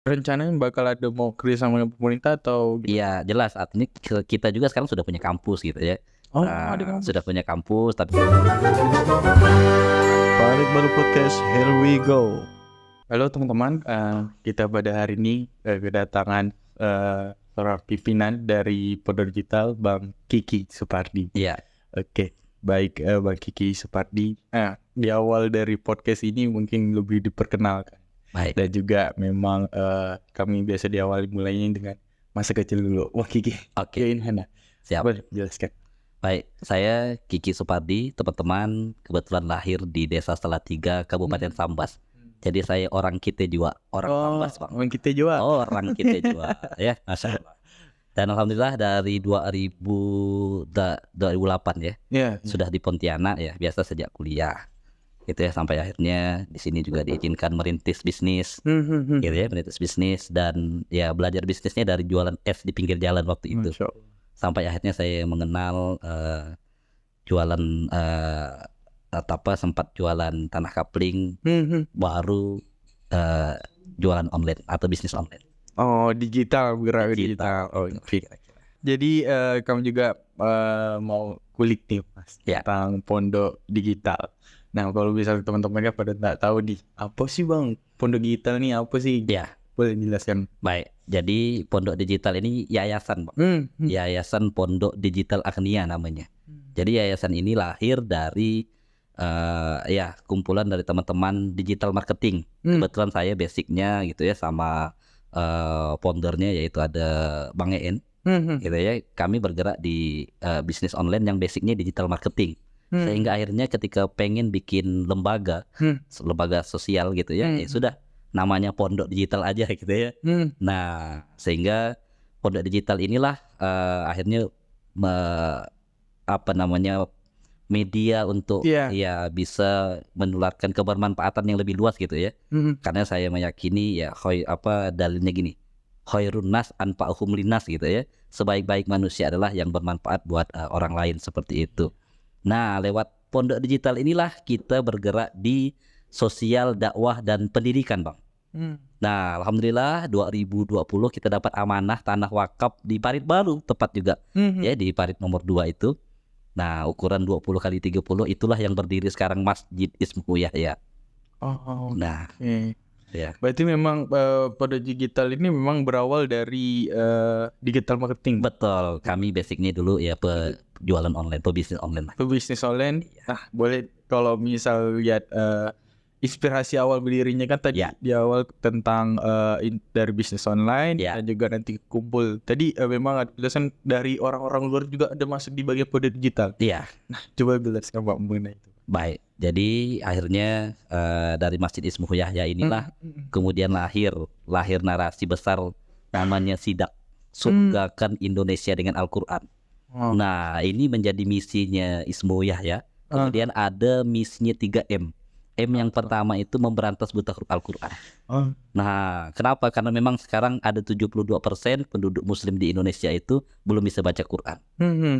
Rencananya bakal ada mau kerja sama dengan pemerintah atau gimana? Iya jelas saat ini kita juga sekarang sudah punya kampus gitu ya. Oh, ada Sudah kampus. punya kampus tapi Balik baru podcast, here we go. Halo teman-teman, kita pada hari ini kedatangan seorang pimpinan dari Pondok Digital, Bang Kiki Supardi. iya Oke, baik Bang Kiki Supardi. Di awal dari podcast ini mungkin lebih diperkenalkan. baik. Dan juga memang kami biasa diawali mulainya dengan masa kecil dulu. Wah Kiki, Oke. join Hana. Siap. Boleh jelaskan? Baik, saya Kiki Supardi, teman-teman kebetulan lahir di Desa Salatiga, Kabupaten Sambas. Jadi saya orang Kite juga, orang Sambas, Bang. Orang kita juga. Oh, orang Kite juga, ya, Masya Allah. Dan alhamdulillah dari 2008 ya, Ya. sudah di Pontianak ya, biasa sejak kuliah. Gitu ya, sampai akhirnya di sini juga diizinkan merintis bisnis. Gitu ya, merintis bisnis dan ya belajar bisnisnya dari jualan es di pinggir jalan waktu itu. Masya Allah. Sampai akhirnya saya mengenal jualan sempat jualan tanah kapling, baru jualan online atau bisnis online. Oh, digital, bergerak digital. Oh, oke. Jadi kamu juga mau kulik nih Mas Ya. tentang pondok digital. Nah, kalau misalnya teman-temannya pada nggak tahu nih, apa sih Bang pondok digital nih, apa sih? Ya, Boleh jelaskan? baik. Jadi Pondok Digital ini yayasan, Bang. Yayasan Pondok Digital Agnia namanya. Jadi yayasan ini lahir dari kumpulan dari teman-teman digital marketing. Kebetulan saya basicnya gitu ya sama foundernya yaitu ada Bang En. Gitu ya. Kami bergerak di bisnis online yang basicnya digital marketing. Sehingga akhirnya ketika pengen bikin lembaga sosial gitu ya, ya sudah namanya Pondok Digital aja gitu ya. Nah, sehingga Pondok Digital inilah akhirnya media untuk ya bisa menularkan kebermanfaatan yang lebih luas gitu ya. Karena saya meyakini ya dalilnya gini. Khairun nas anfa'uhum linnas gitu ya. Sebaik-baik manusia adalah yang bermanfaat buat orang lain seperti itu. Nah, lewat Pondok Digital inilah kita bergerak di sosial, dakwah dan pendidikan, Bang. Nah, alhamdulillah 2020 kita dapat amanah tanah wakaf di Parit Baru, tepat juga ya di Parit nomor 2 itu. Nah, ukuran 20 kali 30 itulah yang berdiri sekarang Masjid Ismuhu Yahya. Oh, Nah, oke. ya. Berarti memang pondok digital ini memang berawal dari digital marketing. Betul, kami basicnya dulu ya jualan online, pebisnis online lah. Pebisnis online. Nah, boleh kalau misal lihat inspirasi awal berdirinya kan tadi di awal tentang dari bisnis online dan juga nanti kumpul. Tadi memang ada penjelasan dari orang-orang luar juga ada masuk di bagian pondok digital. Iya. Nah, coba jelaskan Pak mengenai itu. Baik, jadi akhirnya dari Masjid Ismuhu Yahya inilah kemudian lahir narasi besar namanya Sidak, surgakan Indonesia dengan Al-Quran. Nah, ini menjadi misinya Ismuhu Yahya. Kemudian ada misinya 3M. M yang pertama itu memberantas buta huruf Al-Quran. Nah, kenapa? Karena memang sekarang ada 72% penduduk muslim di Indonesia itu belum bisa baca Quran.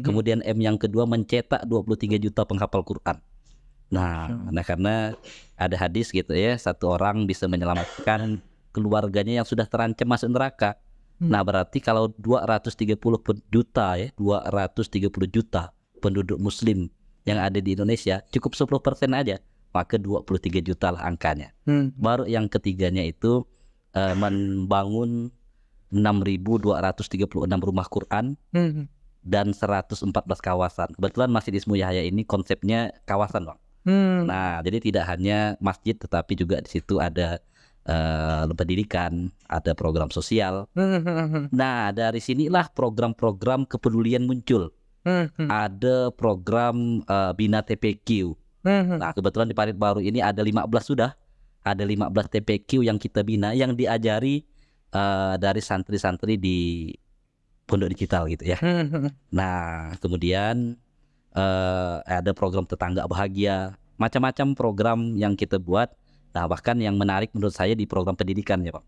Kemudian M yang kedua mencetak 23 juta penghafal Quran. Nah, karena ada hadis gitu ya, satu orang bisa menyelamatkan keluarganya yang sudah terancam masuk neraka. Nah, berarti kalau 230 juta penduduk muslim yang ada di Indonesia, cukup 10% aja, maka 23 juta lah angkanya. Baru yang ketiganya itu membangun 6.236 rumah Quran dan 114 kawasan. Kebetulan Masjid Ismuhu Yahya ini konsepnya kawasan, Bang. Nah, jadi tidak hanya masjid tetapi juga di situ ada pendidikan, ada program sosial. Nah, dari sinilah program-program kepedulian muncul. Ada program Bina TPQ. Nah, kebetulan di Parit Baru ini ada 15 sudah. Ada 15 TPQ yang kita bina yang diajari dari santri-santri di Pondok Digital gitu ya. Nah, kemudian ada program tetangga bahagia, macam-macam program yang kita buat. Nah, bahkan yang menarik menurut saya di program pendidikan ya, Pak.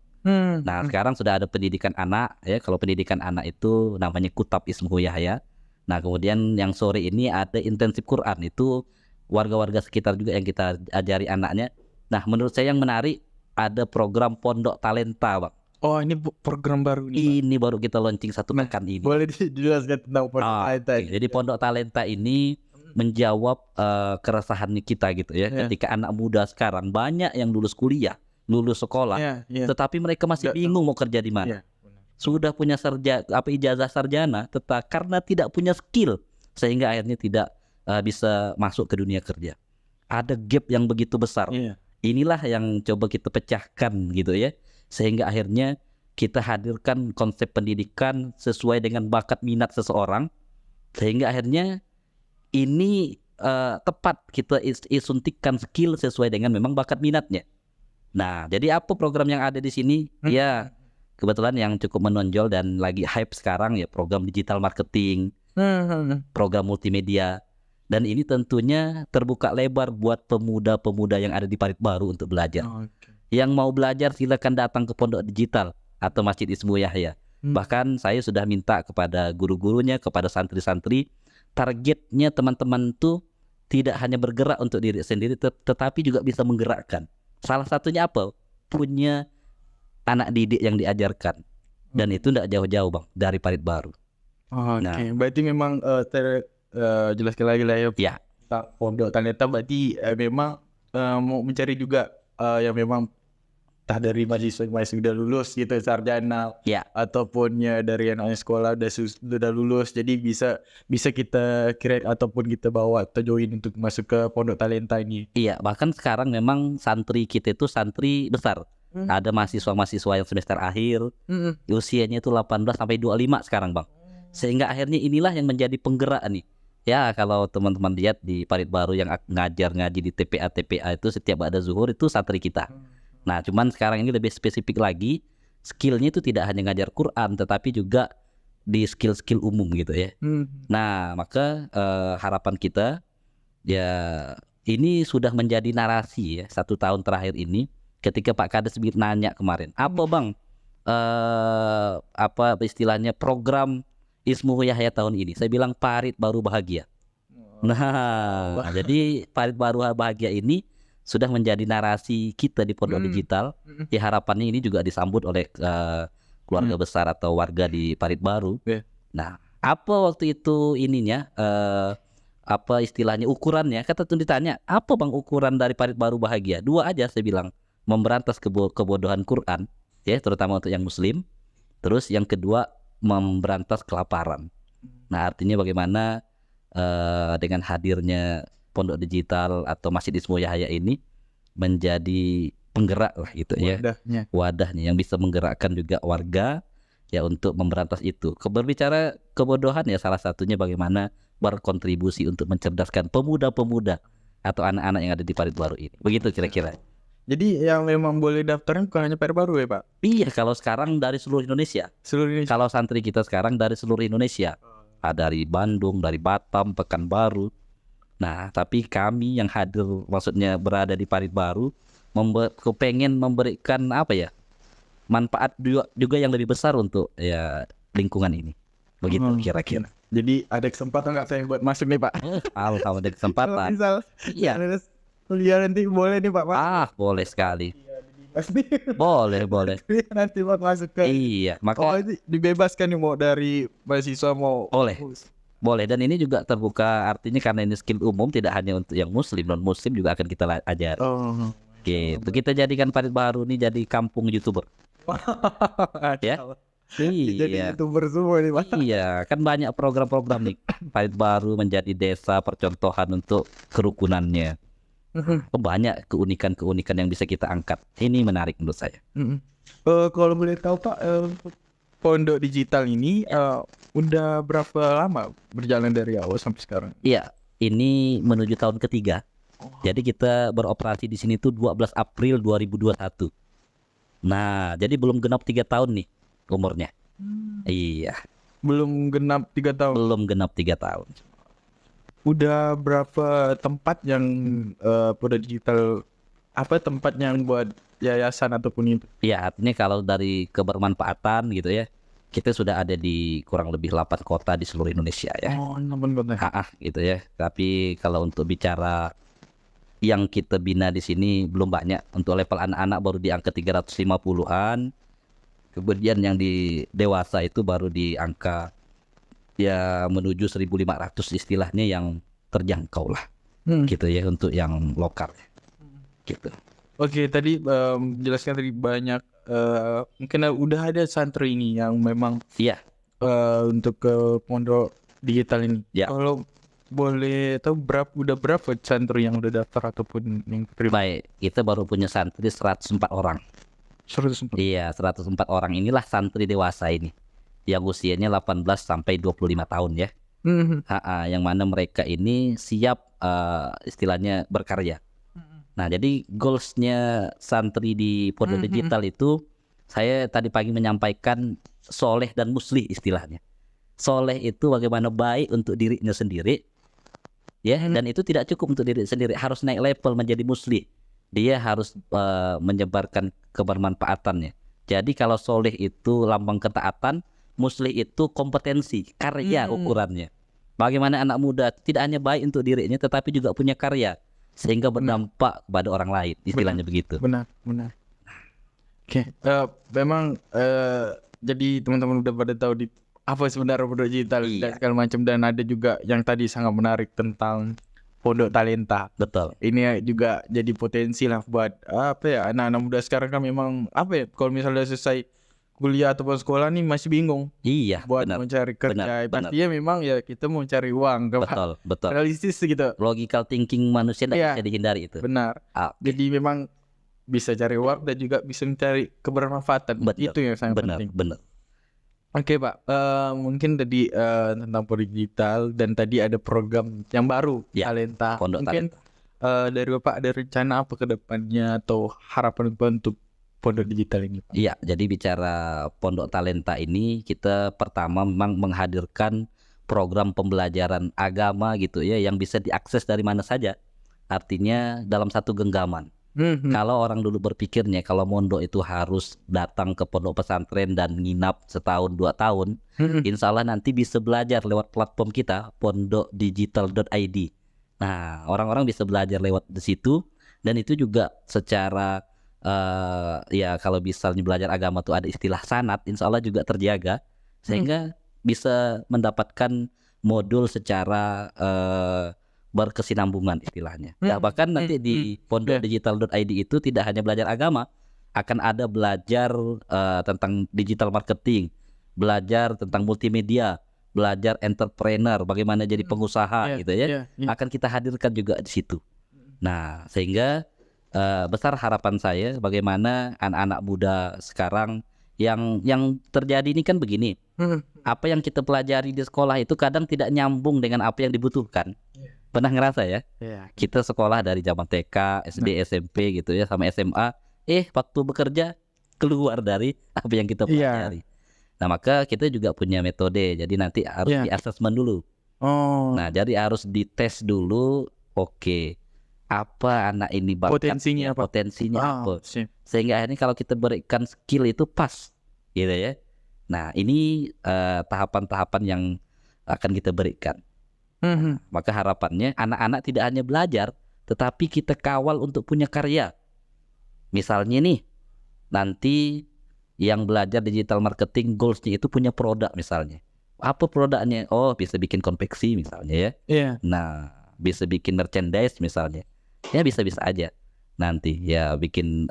Nah, sekarang sudah ada pendidikan anak ya. Kalau pendidikan anak itu namanya Kutab Ismuhu Yahya. Nah, kemudian yang sore ini ada intensif Quran, itu warga-warga sekitar juga yang kita ajari anaknya. Nah, menurut saya yang menarik ada program Pondok Talenta, Bang. Oh, ini program baru nih, Pak. Ini baru kita launching 1 pekan ini. Boleh dijelaskan tentang Pondok Talenta Oke, jadi Pondok Talenta ini menjawab keresahan kita gitu ya. Ketika anak muda sekarang banyak yang lulus kuliah, lulus sekolah, tetapi mereka masih bingung mau kerja di mana. Sudah punya ijazah sarjana, tetapi karena tidak punya skill sehingga akhirnya tidak bisa masuk ke dunia kerja. Ada gap yang begitu besar. Inilah yang coba kita pecahkan gitu ya. Sehingga akhirnya kita hadirkan konsep pendidikan sesuai dengan bakat minat seseorang. Sehingga akhirnya ini tepat kita suntikkan skill sesuai dengan memang bakat minatnya. Nah, jadi apa program yang ada di sini? Ya, kebetulan yang cukup menonjol dan lagi hype sekarang ya program digital marketing, program multimedia. Dan ini tentunya terbuka lebar buat pemuda-pemuda yang ada di Parit Baru untuk belajar. Yang mau belajar silakan datang ke Pondok Digital atau Masjid Ismu Yahya. Bahkan saya sudah minta kepada guru-gurunya, kepada santri-santri, targetnya teman-teman tuh tidak hanya bergerak untuk diri sendiri, tetapi juga bisa menggerakkan. Salah satunya apa? Punya anak didik yang diajarkan. Dan itu tidak jauh-jauh Bang, dari Parit Baru. Berarti memang jelaskan lagi lah ya. Pondok Talenta berarti memang mau mencari juga yang memang entah dari mahasiswa sudah lulus gitu, sarjana, ataupun ya dari anak sekolah sudah lulus, jadi bisa kita create ataupun kita bawa atau join untuk masuk ke Pondok Talenta ini. Iya, bahkan sekarang memang santri kita itu santri besar. Ada mahasiswa-mahasiswa yang semester akhir, usianya itu 18 sampai 25 sekarang Bang. Sehingga akhirnya inilah yang menjadi penggerak nih. Ya, kalau teman-teman lihat di Parit Baru yang ngaji di TPA itu setiap ada zuhur itu santri kita. Nah, cuman sekarang ini lebih spesifik lagi, skillnya itu tidak hanya ngajar Quran, tetapi juga di skill-skill umum gitu ya. Nah, maka harapan kita ya ini sudah menjadi narasi ya 1 tahun terakhir ini. Ketika Pak Kades nanya kemarin, apa Bang apa istilahnya program Ismu Yahya tahun ini? Saya bilang Parit Baru Bahagia. Nah, jadi Parit Baru Bahagia ini sudah menjadi narasi kita di Pondok Digital. Ya, harapannya ini juga disambut oleh keluarga besar atau warga di Parit Baru. Nah, apa waktu itu ininya apa istilahnya ukurannya? Kata tuh ditanya, apa Bang ukuran dari Parit Baru Bahagia? 2 aja saya bilang, memberantas kebodohan Quran, ya terutama untuk yang Muslim. Terus yang kedua memberantas kelaparan. Nah, artinya bagaimana dengan hadirnya Pondok Digital atau Masjid Ismu Yahya ini menjadi penggerak lah gitu ya, wadahnya yang bisa menggerakkan juga warga ya untuk memberantas itu. Berbicara kebodohan ya salah satunya bagaimana berkontribusi untuk mencerdaskan pemuda-pemuda atau anak-anak yang ada di Parit Baru ini. Begitu kira-kira. Jadi yang memang boleh daftarnya bukan hanya Parit Baru ya Pak? Iya, kalau sekarang dari seluruh Indonesia. Kalau santri kita sekarang dari seluruh Indonesia. Ada dari Bandung, dari Batam, Pekanbaru. Nah, tapi kami yang hadir, maksudnya berada di Parit Baru, pengen memberikan apa ya, manfaat juga yang lebih besar untuk ya lingkungan ini. Begitu kira-kira. Jadi ada kesempatan nggak saya buat masuk nih Pak? Alhamdulillah ada kesempatan. Misal, iya. Kuliah nanti boleh nih Pak? Boleh sekali. Boleh. Nanti buat masuk ke. Iya, maka dibebaskan nih mau dari mahasiswa mau. Boleh, dan ini juga terbuka, artinya karena ini skill umum tidak hanya untuk yang Muslim, non Muslim juga akan kita ajar. Gitu. Kita jadikan Parit Baru ini jadi kampung YouTuber. Ya. Jadi YouTuber semua nih Pak. Iya, kan banyak program-program nih. Parit Baru menjadi desa percontohan untuk kerukunannya. Banyak keunikan-keunikan yang bisa kita angkat. Ini menarik menurut saya. Kalau boleh tahu Pak, Pondok Digital ini udah berapa lama berjalan dari awal sampai sekarang? Iya, ini menuju tahun ketiga. Jadi kita beroperasi di sini tuh 12 April 2021. Nah, jadi belum genap 3 tahun nih umurnya. Iya. Belum genap 3 tahun. Belum genap 3 tahun. Udah berapa tempat yang Pondok Digital, apa tempat yang buat yayasan ataupun itu? Iya, artinya kalau dari kebermanfaatan gitu ya, kita sudah ada di kurang lebih 8 kota di seluruh Indonesia ya. 8 kota. Gitu ya. Tapi kalau untuk bicara yang kita bina di sini belum banyak. Untuk level anak-anak baru di angka 350-an. Kemudian yang di dewasa itu baru di angka ya menuju 1.500 istilahnya yang terjangkau lah. Gitu ya untuk yang lokal gitu. Oke, tadi jelaskan tadi banyak mungkin udah ada santri ini yang memang Iya. Untuk ke pondok digital ini. Ya. Kalau boleh tahu udah berapa santri yang udah daftar ataupun yang terima? Baik, kita baru punya santri 104 orang. 104. Iya, 104 orang inilah santri dewasa ini. Yang usianya 18 sampai 25 tahun ya. Yang mana mereka ini siap istilahnya berkarya. Nah, jadi goalsnya santri di pondok digital itu saya tadi pagi menyampaikan soleh dan muslih istilahnya. Soleh itu bagaimana baik untuk dirinya sendiri, ya, dan itu tidak cukup untuk diri sendiri, harus naik level menjadi muslih. Dia harus menyebarkan kebermanfaatannya. Jadi kalau soleh itu lambang ketaatan, muslih itu kompetensi, karya ukurannya. Bagaimana anak muda tidak hanya baik untuk dirinya, tetapi juga punya karya, sehingga berdampak kepada orang lain, istilahnya begitu. Benar. Oke, memang jadi teman-teman udah pada tahu di apa sebenarnya pondok digital dan segala macam, dan ada juga yang tadi sangat menarik tentang pondok talenta. Betul. Ini juga jadi potensi lah buat anak-anak muda sekarang kan memang kalau misalnya selesai kuliah ataupun sekolah nih masih bingung. Iya. Buat mencari kerja. Pastinya memang ya kita mau cari uang. Betul. Realistis gitu. Logical thinking manusia tidak bisa dihindari itu. Benar. Jadi memang bisa cari uang dan juga bisa mencari kebermanfaatan. Itu yang sangat penting. Benar. Oke Pak, mungkin tadi tentang pondok digital dan tadi ada program yang baru talenta. Mungkin dari Bapak ada rencana apa ke depannya atau harapan Bapak untuk pondok digital ini Pak? Iya, jadi bicara pondok talenta ini kita pertama memang menghadirkan program pembelajaran agama gitu ya yang bisa diakses dari mana saja. Artinya dalam satu genggaman. Kalau orang dulu berpikirnya kalau mondok itu harus datang ke pondok pesantren dan nginap setahun 2 tahun, insya Allah nanti bisa belajar lewat platform kita pondokdigital.id. Nah, orang-orang bisa belajar lewat di situ, dan itu juga secara ya kalau misalnya belajar agama tuh ada istilah sanad, insya Allah juga terjaga sehingga bisa mendapatkan modul secara berkesinambungan istilahnya. Ya, bahkan nanti di pondokdigital.id itu tidak hanya belajar agama, akan ada belajar tentang digital marketing, belajar tentang multimedia, belajar entrepreneur, bagaimana jadi pengusaha gitu ya. Akan kita hadirkan juga di situ. Nah, sehingga besar harapan saya bagaimana anak-anak muda sekarang yang terjadi ini kan begini. Apa yang kita pelajari di sekolah itu kadang tidak nyambung dengan apa yang dibutuhkan. Pernah ngerasa ya? Kita sekolah dari zaman TK, SD, SMP gitu ya, sama SMA. Waktu bekerja keluar dari apa yang kita pelajari. Nah, maka kita juga punya metode. Jadi nanti harus di assessment dulu. Nah, jadi harus dites dulu. Oke, apa anak ini bakatnya, potensinya apa? Sehingga akhirnya kalau kita berikan skill itu pas, gitu ya. Nah, ini tahapan-tahapan yang akan kita berikan. Maka harapannya anak-anak tidak hanya belajar, tetapi kita kawal untuk punya karya. Misalnya nih, nanti yang belajar digital marketing goalsnya itu punya produk misalnya. Apa produknya? Oh, bisa bikin konveksi misalnya ya. Nah, bisa bikin merchandise misalnya. Ya bisa-bisa aja. Nanti ya bikin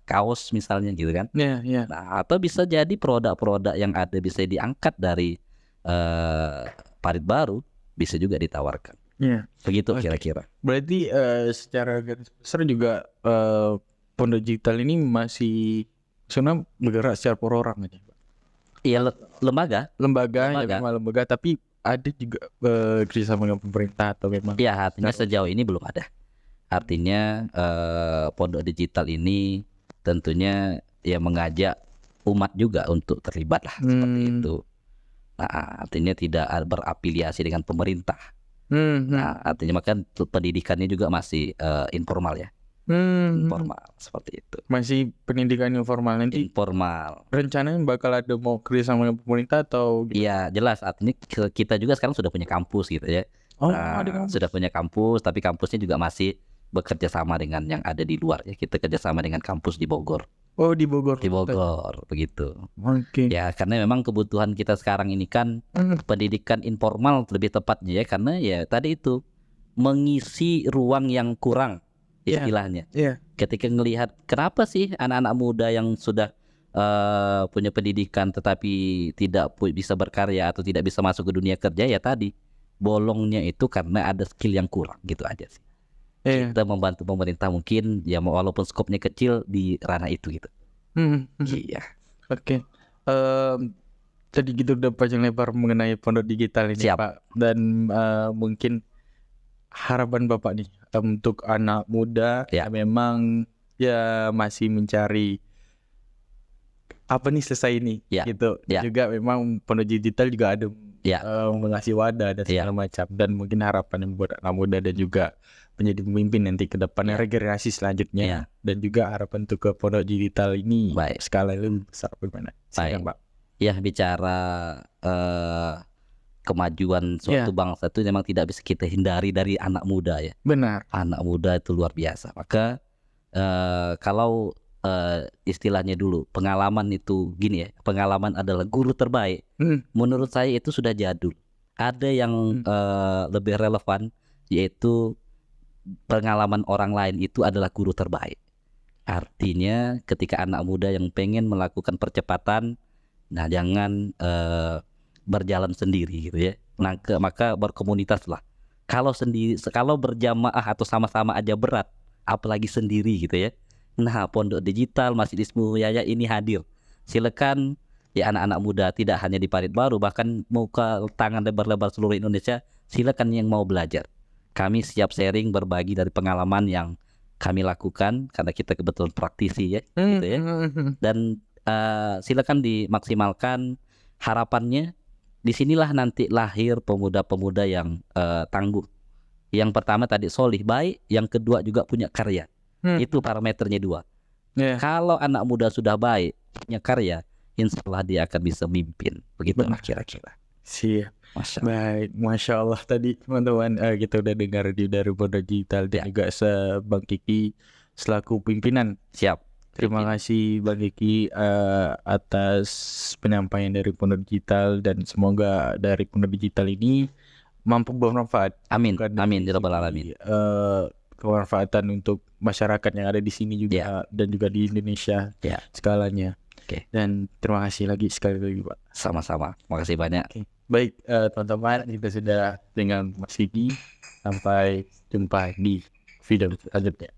kaos misalnya gitu kan. Nah, atau bisa jadi produk-produk yang ada bisa diangkat dari parit baru, bisa juga ditawarkan. Begitu kira-kira. Berarti secara garis besar juga pondok digital ini masih sebenarnya bergerak secara per orang aja. Iya, lembaga, tapi ada juga kerjasama dengan pemerintah atau memang? Iya, artinya sejauh ini belum ada. Artinya pondok digital ini tentunya ya mengajak umat juga untuk terlibat lah seperti itu. Nah, artinya tidak berafiliasi dengan pemerintah. Nah, artinya maka pendidikannya juga masih informal ya. Informal seperti itu. Masih pendidikan informal nanti. Informal. Rencananya bakal ada mau kerja sama dengan pemerintah atau? Iya, jelas. Artinya kita juga sekarang sudah punya kampus gitu ya. Sudah punya kampus, tapi kampusnya juga masih bekerja sama dengan yang ada di luar ya. Kita kerjasama dengan kampus di Bogor. Oh, di Bogor. Di Bogor begitu. Oke. Ya karena memang kebutuhan kita sekarang ini kan pendidikan informal lebih tepatnya ya, karena ya tadi itu mengisi ruang yang kurang istilahnya. Ketika ngelihat kenapa sih anak-anak muda yang sudah punya pendidikan tetapi tidak bisa berkarya atau tidak bisa masuk ke dunia kerja, ya tadi bolongnya itu karena ada skill yang kurang gitu aja sih. Kita membantu pemerintah mungkin ya walaupun skopnya kecil di ranah itu gitu. Iya. Oke. Tadi gitu udah panjang lebar mengenai pondok digital ini, Siap. Pak. Dan mungkin harapan Bapak nih untuk anak muda yang memang ya masih mencari apa nih selesai ini gitu. Juga memang pondok digital juga ada mengasih wadah dan segala macam, dan mungkin harapan yang buat anak muda dan juga menjadi pemimpin nanti ke depannya regenerasi selanjutnya, dan juga harapan untuk ke pondok digital ini skala lebih besar bagaimana? Silakan, Pak. Ya, bicara kemajuan suatu bangsa itu memang tidak bisa kita hindari dari anak muda ya. Benar. Anak muda itu luar biasa. Maka kalau istilahnya dulu pengalaman itu gini ya, pengalaman adalah guru terbaik. Menurut saya itu sudah jadul. Ada yang lebih relevan, yaitu pengalaman orang lain itu adalah guru terbaik. Artinya ketika anak muda yang pengen melakukan percepatan, nah jangan berjalan sendiri gitu ya. Nah, maka berkomunitas lah. Kalau sendiri, kalau berjamaah atau sama-sama aja berat, apalagi sendiri gitu ya. Nah, pondok digital Masjid Ismu Yahya ini hadir. Silakan ya anak-anak muda, tidak hanya di Parit Baru, bahkan mau ke tangan lebar-lebar seluruh Indonesia, silakan yang mau belajar. Kami siap sharing, berbagi dari pengalaman yang kami lakukan karena kita kebetulan praktisi ya, gitu ya. Dan silakan dimaksimalkan. Harapannya disinilah nanti lahir pemuda-pemuda yang tangguh. Yang pertama tadi solih baik, yang kedua juga punya karya. Itu parameternya dua. Kalau anak muda sudah baik, punya karya, insya Allah dia akan bisa mimpin. Begitu kira-kira. Siap. Baik, Masya Allah tadi teman-teman kita udah dengar dari pondok digital dan juga Bang Kiki selaku pimpinan. Siap. Terima kasih Bang Kiki atas penyampaian dari pondok digital, dan semoga dari pondok digital ini mampu bermanfaat. Amin. Amin ya rabbal alamin. Kemanfaatan untuk masyarakat yang ada di sini juga dan juga di Indonesia skalanya. Dan terima kasih lagi sekali lagi, Pak. Sama-sama. Makasih banyak. Baik, teman-teman, kita sudah dengan Mas Kiki. Sampai jumpa di video selanjutnya.